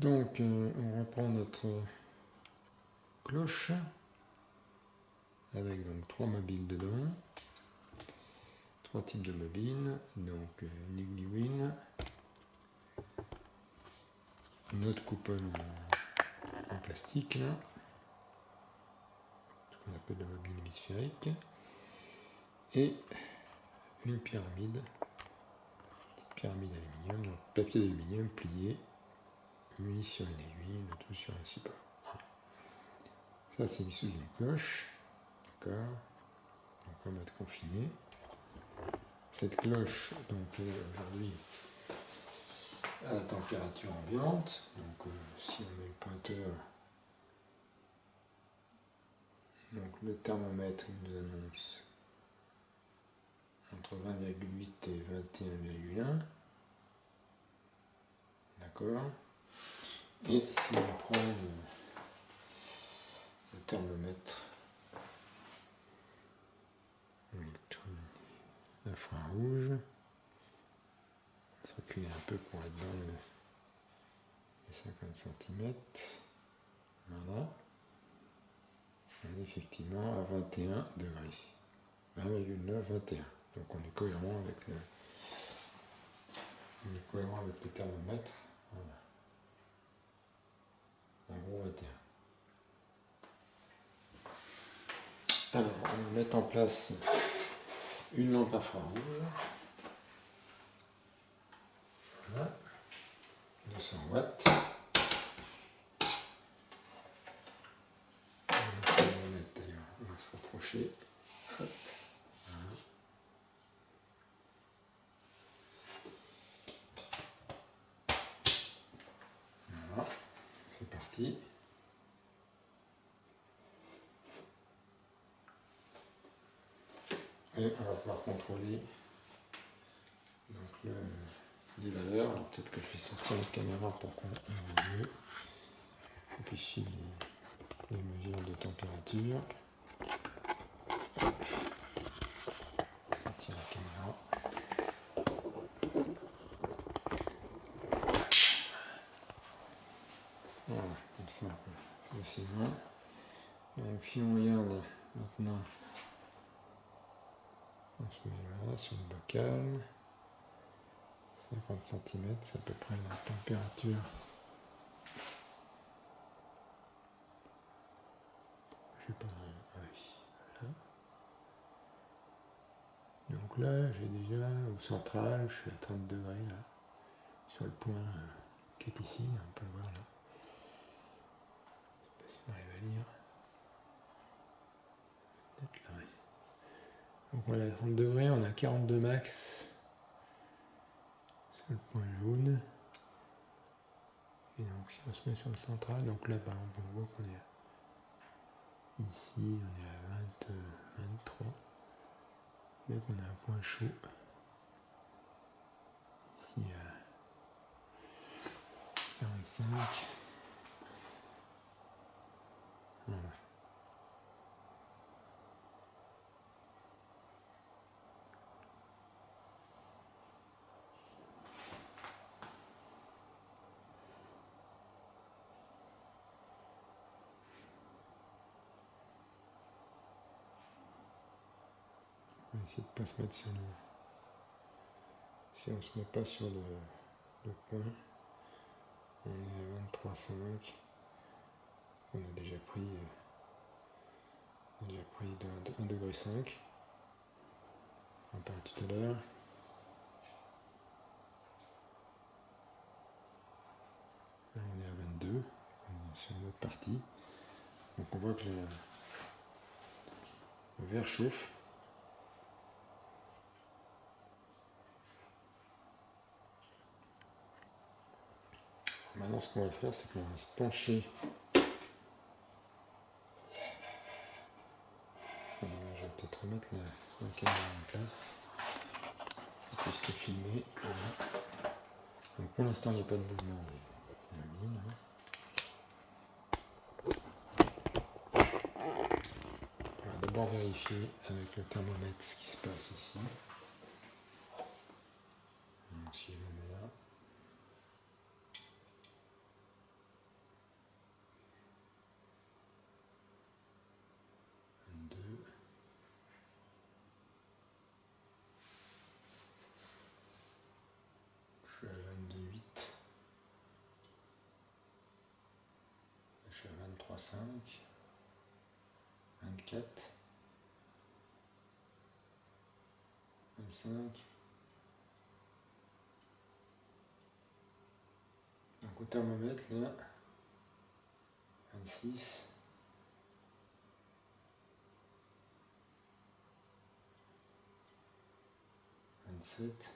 Donc on reprend notre cloche avec donc 3 mobiles dedans, 3 types de mobiles, donc une aiguille, une autre coupole en plastique là, ce qu'on appelle le mobile hémisphérique, et une pyramide, petite pyramide aluminium, donc papier d'aluminium plié, mis sur une aiguille, le tout sur un support. Ça c'est l'issue d'une cloche, d'accord, donc en mode confiné. Cette cloche, donc aujourd'hui à la température ambiante, donc si on met le pointeur, donc le thermomètre nous annonce entre 20,8 et 21,1, d'accord, et si on prend le thermomètre, l'infrarouge, on va se reculer un peu pour être dans les 50 cm, voilà, on est effectivement à 21 degrés, 20,9, 21, donc on est cohérent avec le thermomètre, voilà, en gros 21. Alors, on va mettre en place une lampe infrarouge. Voilà. 200 watts. On va se rapprocher. Hop. Voilà. C'est parti. Et on va pouvoir contrôler donc, le divaleur. Alors peut-être que je vais sortir la caméra pour qu'on voit mieux. Et puis suivre les mesures de température. Hop. Sortir la caméra. Voilà, comme ça on peut facilement. Donc si on regarde maintenant, on se met là sur le bocal. 50 cm, c'est à peu près la température. Je sais pas. Voilà. Donc là, j'ai déjà au central, je suis à 30 degrés là, sur le point qui est ici, on peut le voir là. Je sais pas si on arrive à lire. Peut-être là, oui. Donc voilà, à 30 degrés, on a 42 max. Le point jaune, et donc si on se met sur le central, donc là par exemple on voit qu'on est ici, on est à 23, donc on a un point chaud ici à 45, voilà. On va essayer de ne pas se mettre sur le... Si on ne se met pas sur le point, on est à 23,5. On a déjà pris 1,5 degré. On parle tout à l'heure. Là on est à 22, on est sur une autre partie. Donc on voit que le verre chauffe. Maintenant, ce qu'on va faire, c'est qu'on va se pencher. Je vais peut-être remettre la caméra en place pour puisse le filmer. Voilà. Donc pour l'instant, il n'y a pas de mouvement des lignes. On va d'abord vérifier avec le thermomètre ce qui se passe ici. Donc si je le mets là. 23,5, 24, 25. Donc au thermomètre là, 26, 27,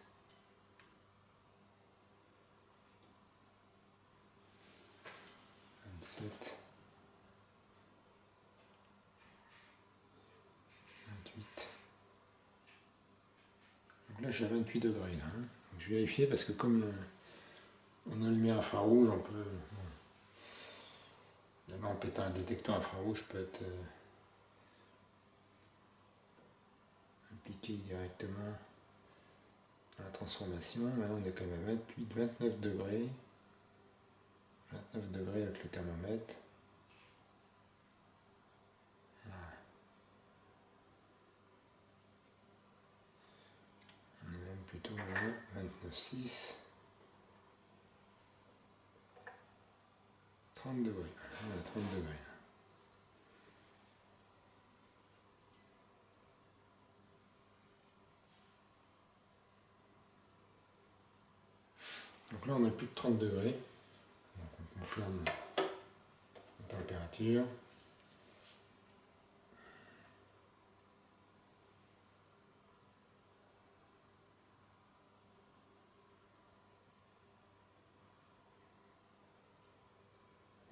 27, 28. Donc là j'ai 28 degrés là. Donc, je vais vérifier parce que comme on a lumière infrarouge, on peut. Là-bas, en pétant un détecteur infrarouge, peut être appliqué directement à la transformation. Maintenant, on est quand même à 28, 29 degrés. 29 degrés avec le thermomètre. Voilà. On est même plutôt à 29,6. 30 degrés. On est à 30 degrés. Donc là, on a plus de 30 degrés. Donc on confirme la température.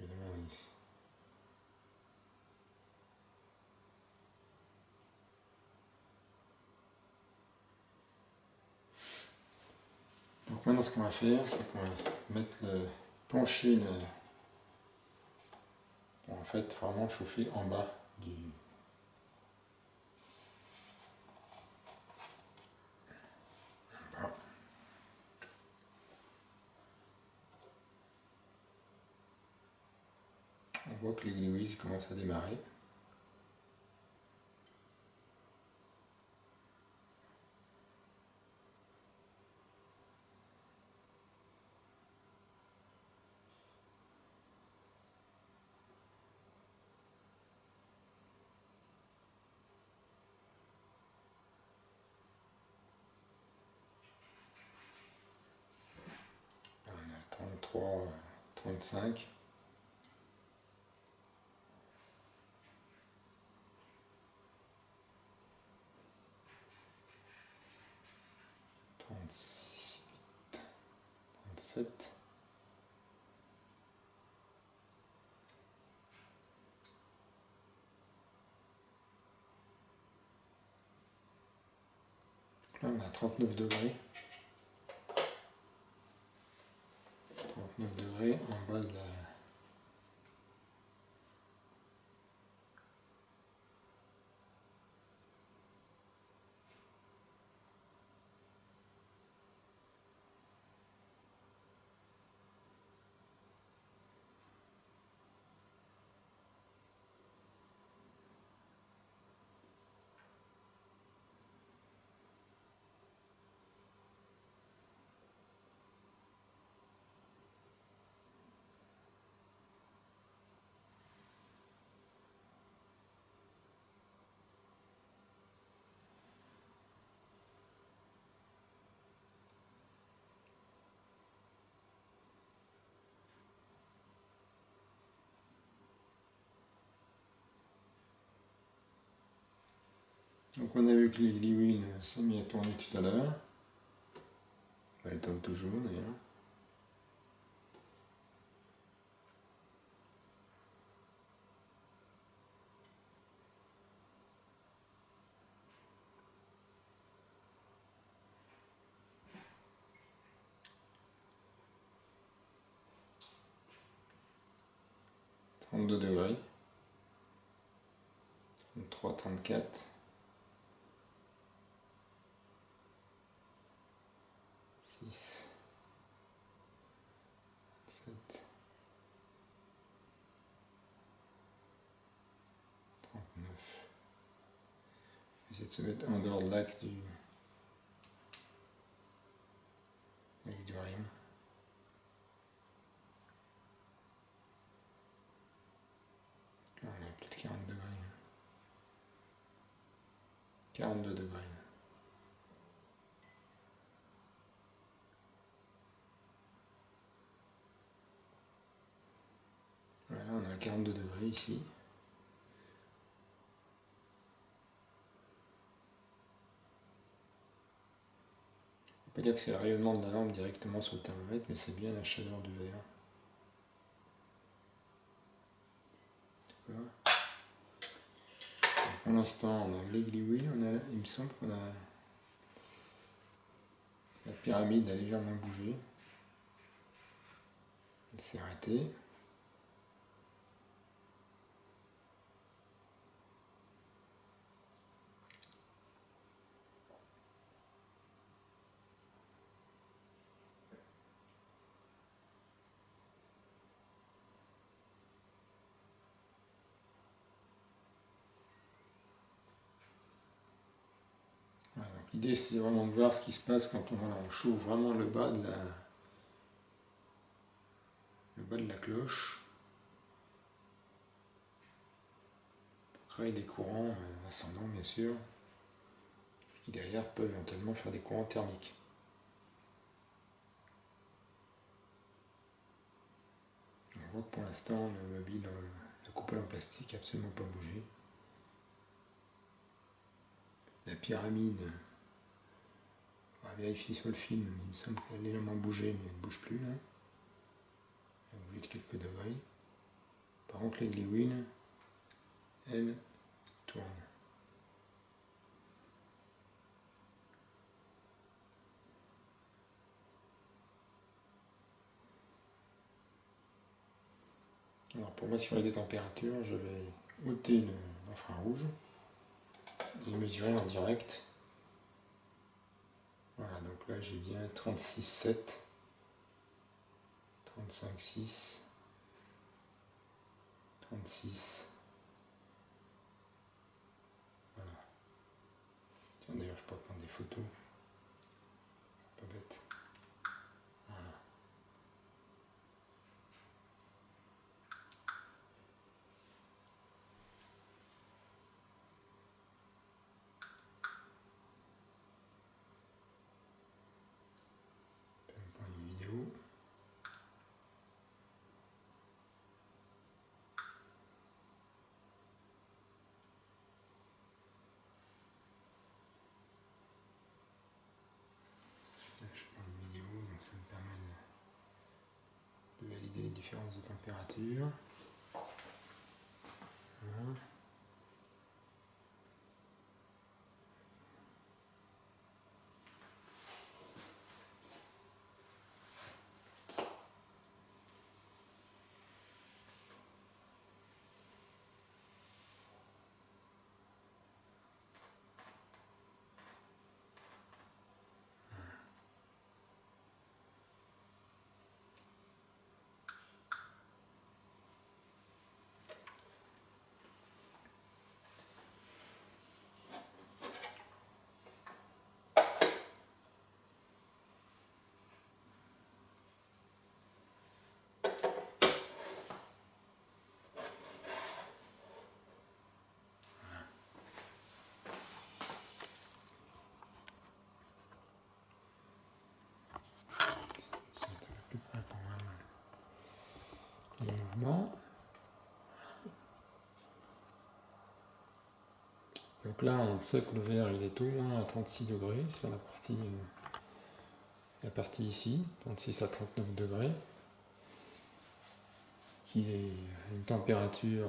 Évidemment, ici. Donc maintenant, ce qu'on va faire, c'est qu'on va mettre le plancher pour en fait vraiment chauffer en bas du. On voit que l'aiguille commence à démarrer. Là, on est à 33, 35. 36, 37. Là, on a 39 degrés. 39 degrés en bas de la. Donc on a vu que l'aiguille s'est mis à tourner tout à l'heure. Elle tourne toujours d'ailleurs. « 32 degrés. 33, 34. 6. 7. 39. J'essaie de se mettre en dehors de l'axe du rime. 42 degrés. Voilà, on a 42 degrés ici. On peut dire que c'est le rayonnement de la lampe directement sur le thermomètre, mais c'est bien la chaleur du verre. Pour l'instant, on a l'aiguille, il me semble qu'on a la pyramide a légèrement bougé. Elle s'est arrêtée. Voilà, l'idée c'est vraiment de voir ce qui se passe quand on chauffe vraiment le bas de la cloche pour créer des courants ascendants bien sûr, qui derrière peuvent éventuellement faire des courants thermiques. On voit que pour l'instant le mobile, la coupole en plastique n'a absolument pas bougé. La pyramide, on va vérifier sur le film, il me semble qu'elle a légèrement bougé, mais elle ne bouge plus là. Elle a bougé de quelques degrés. Par contre, les Gliwin, elle tourne. Alors pour m'assurer des températures, je vais ôter l'infrarouge et mesurer en direct. Voilà, donc là j'ai bien 36,7, 35,6, 36. Voilà. Tiens, d'ailleurs je peux prendre des photos. C'est pas bête. Voilà. Je vais prendre une vidéo. Je prends une vidéo, donc ça me permet de valider les différences de température. Voilà. C'est un peu plus près pour voir les mouvements. Donc là, on sait que le verre il est au moins à 36 degrés sur la partie ici, 36 à 39 degrés, qui est une température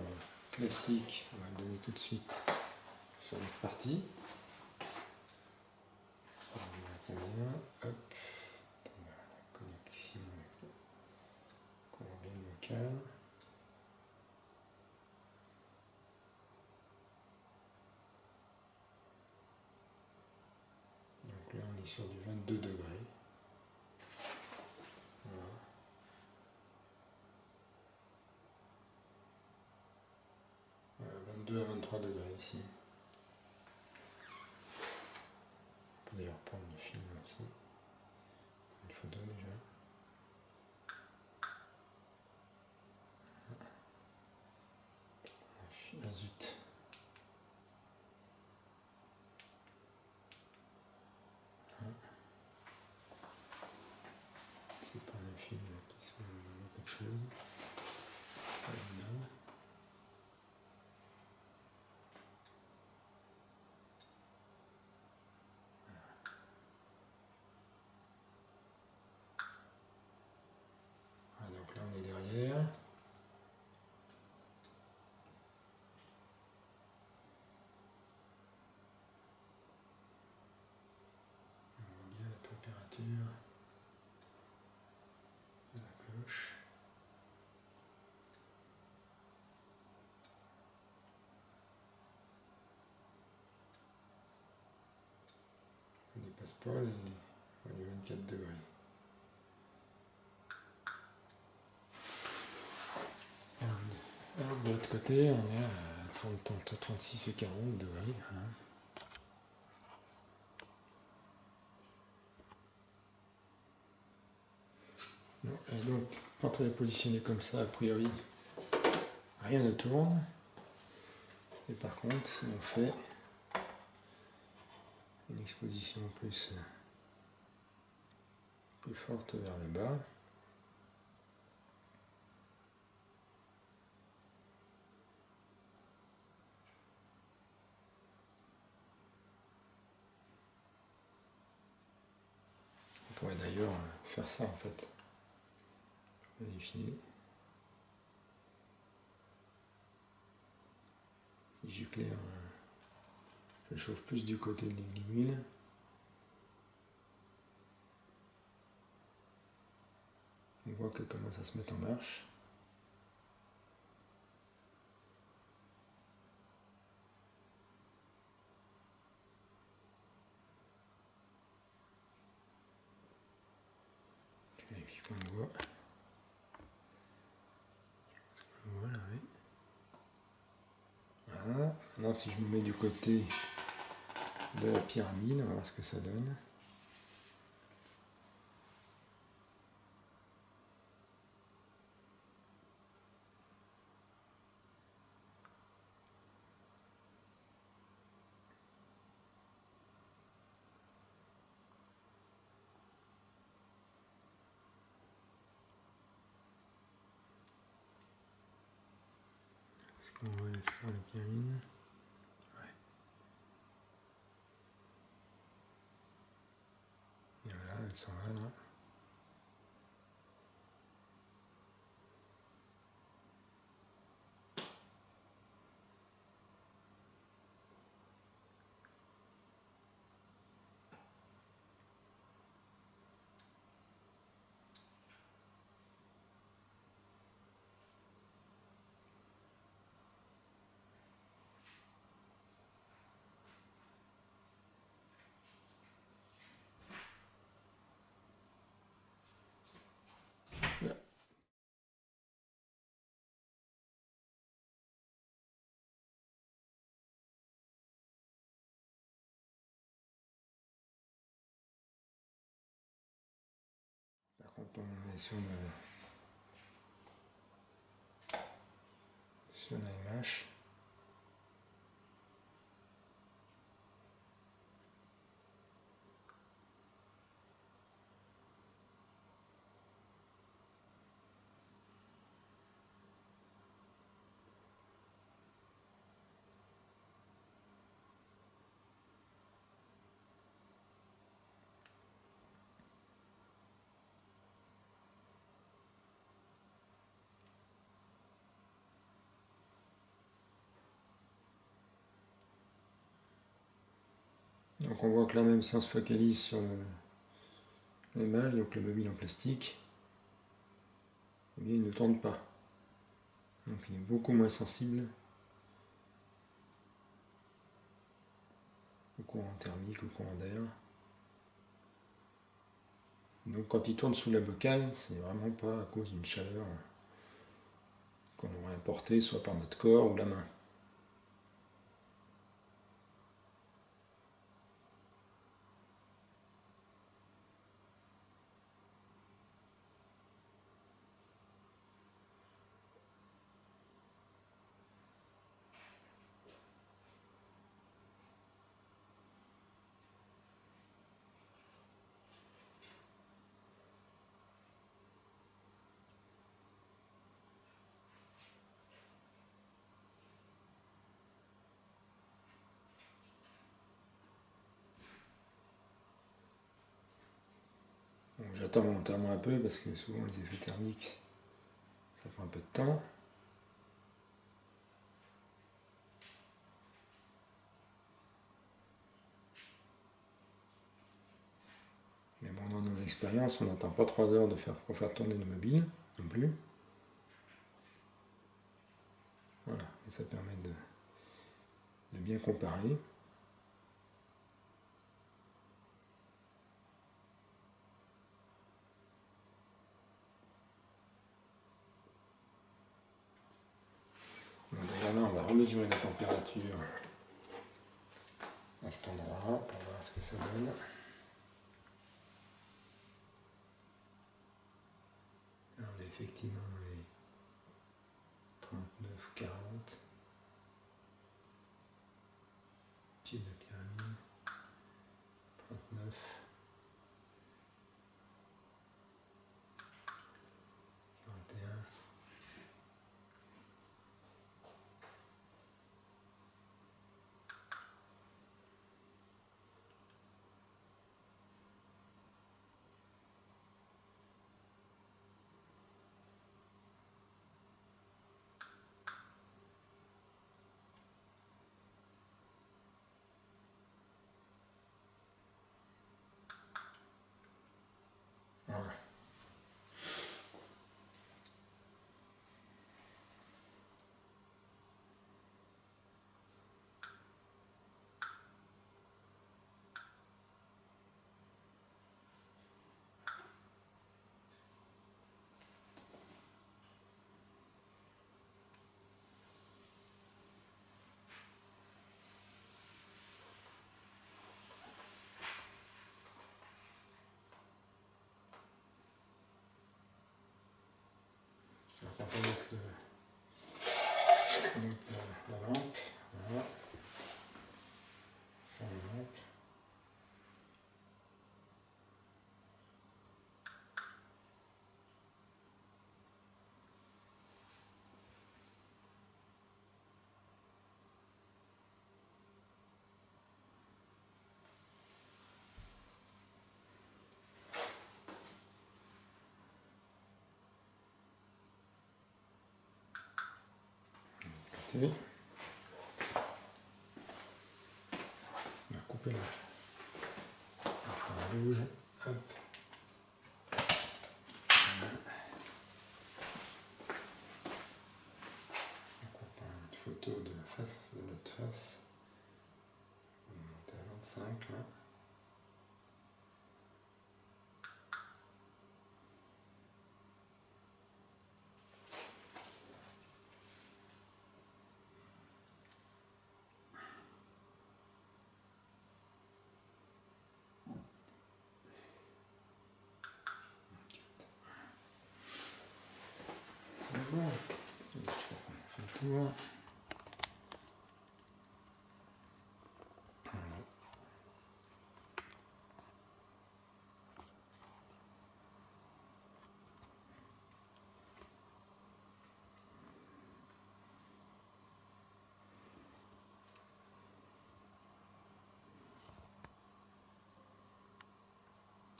classique. On va le donner tout de suite sur notre partie. Hop, connexion, bien locale. Donc là, on est sur du 22 degrés. Voilà. 22 à 23 degrés ici. On peut d'ailleurs prendre le film aussi. Une photo déjà. Ah zut. quelque chose. Voilà. Voilà, donc là on est derrière. La température de la cloche. On ne dépasse pas les 24 degrés. Alors de l'autre côté, on est à entre 36 et 40 degrés. Hein. Et donc, quand elle est positionnée comme ça, a priori, rien ne tourne. Et par contre, si on fait une exposition plus forte vers le bas, on pourrait d'ailleurs faire ça en fait. Vérifier. Si j'éclaire, je chauffe plus du côté de l'huile. On voit qu'elle commence à se mettre en marche. Je vérifie qu'on le voit. Voilà, oui. Voilà. Maintenant, si je me mets du côté de la pyramide, on va voir ce que ça donne. Est-ce qu'on voit sur la pyramide? Ouais. Et voilà, elle s'en va là. Par contre, on est sur la MH. Donc on voit que là même si on se focalise sur l'image, donc le mobile en plastique, eh bien, il ne tourne pas. Donc il est beaucoup moins sensible au courant thermique, au courant d'air. Donc quand il tourne sous la bocale, c'est vraiment pas à cause d'une chaleur qu'on aurait apportée soit par notre corps ou la main. J'attends volontairement un peu parce que souvent les effets thermiques, ça prend un peu de temps. Mais bon, dans nos expériences, on n'attend pas 3 heures pour faire tourner nos mobiles non plus. Voilà, et ça permet de bien comparer. D'ailleurs là, on va remesurer la température à cet endroit pour voir ce que ça donne. Là, on a effectivement les 39, 40 pieds de la pyramide, 39, 41. Voilà. Donc on peut mettre la lampe, voilà, sans lampe. On va couper la rouge. Hop. Donc on prend une photo de la face, de l'autre face. On va monter à 25 là. Voilà. Je vais faire le tour.